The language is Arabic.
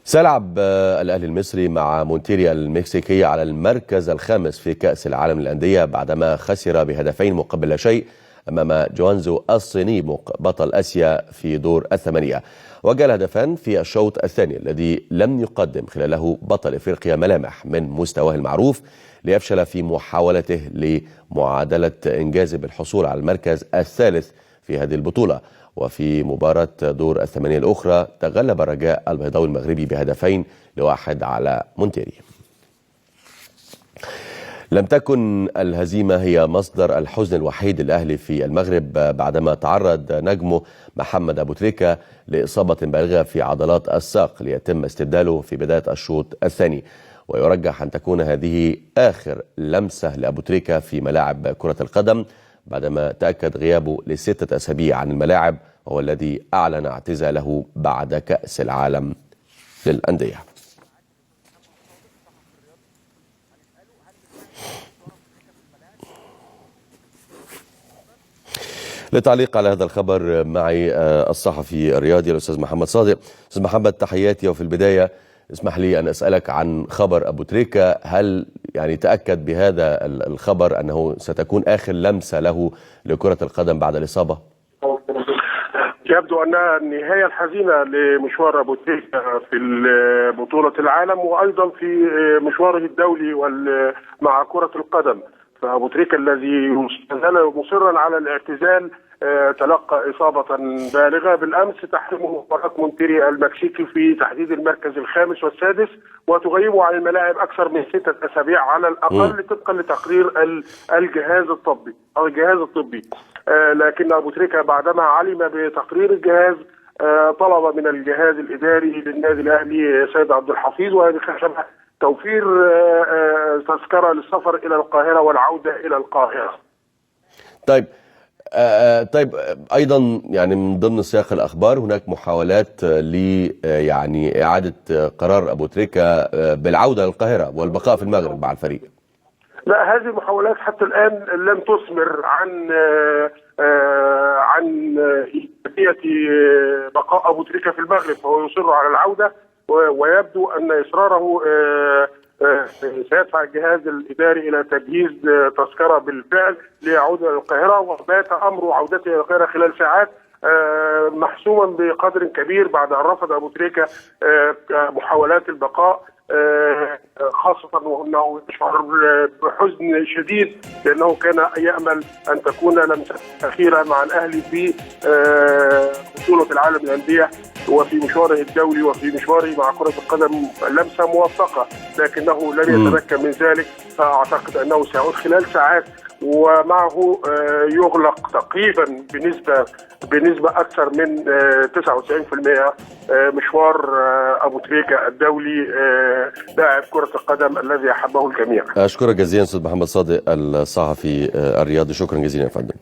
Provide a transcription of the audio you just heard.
سيلعب الأهلي المصري مع مونتيريا المكسيكية على المركز الخامس في كأس العالم للأندية بعدما خسر بهدفين مقابل لا شيء أمام جوانزو الصيني بطل آسيا في دور الثمانية. وجاء الهدفان في الشوط الثاني الذي لم يقدم خلاله بطل إفريقيا ملامح من مستواه المعروف، ليفشل في محاولته لمعادلة إنجازه بالحصول على المركز الثالث في هذه البطولة. وفي مباراة دور الثمانية الأخرى تغلب الرجاء البيضاوي المغربي ب2-1 على مونتيري. لم تكن الهزيمة هي مصدر الحزن الوحيد للأهلي في المغرب بعدما تعرض نجمه محمد أبو تريكة لإصابة بالغة في عضلات الساق ليتم استبداله في بداية الشوط الثاني. ويرجح أن تكون هذه آخر لمسة لأبو تريكة في ملاعب كرة القدم بعدما تأكد غيابه ل6 أسابيع عن الملاعب، وهو الذي أعلن اعتزاله بعد كأس العالم للأندية. للتعليق على هذا الخبر معي الصحفي الرياضي الأستاذ محمد صادق. أستاذ محمد، تحياتي. وفي البداية اسمح لي أن أسألك عن خبر أبو تريكة، هل يعني تأكد بهذا الخبر أنه ستكون آخر لمسة له لكرة القدم بعد الإصابة؟ يبدو أنها النهاية الحزينة لمشوار أبو تريكة في بطولة العالم وأيضا في مشواره الدولي مع كرة القدم. فأبو تريكة الذي زال مصرا على الاعتزال تلقى إصابة بالغة بالأمس تحرمه مباراة مونتيريا المكسيكي في تحديد المركز الخامس والسادس، وتغيبه عن الملاعب أكثر من 6 أسابيع على الأقل طبقا لتقرير الجهاز الطبي. لكن أبو تريكة بعدما علم بتقرير الجهاز طلب من الجهاز الإداري للنادي الأهلي سيد عبد الحفيظ وهذه خشبة توفير تذكرة للسفر إلى القاهرة والعودة إلى القاهرة. طيب أيضا يعني من ضمن سياق الأخبار هناك محاولات يعني إعادة قرار أبو تريكة بالعودة للقاهرة والبقاء في المغرب مع الفريق. لا، هذه المحاولات حتى الآن لم تثمر عن إيجابية بقاء أبو تريكة في المغرب، فهو يصر على العودة، ويبدو أن إصراره سيدفع الجهاز الإداري إلى تجهيز تذكرة بالفعل ليعود إلى القاهرة، وبات أمر عودته إلى القاهرة خلال ساعات محسوما بقدر كبير بعد أن رفض أبو تريكة محاولات البقاء، خاصة وأنه يشعر بحزن شديد لأنه كان يأمل أن تكون لمسة أخيرة مع الأهلي في بطولة العالم للأندية وفي مشواره الدولي وفي مشواره مع كرة القدم لمسة موثقة، لكنه لم يتمكن من ذلك. فأعتقد أنه سيعود خلال ساعات ومعه يغلق تقريبا بنسبة أكثر من 99% مشوار أبو تريكة الدولي لاعب كرة القدم الذي أحبه الجميع. أشكرك جزيلا أستاذ محمد صادق الصحفي الرياضي، شكرا جزيلا يا فندم.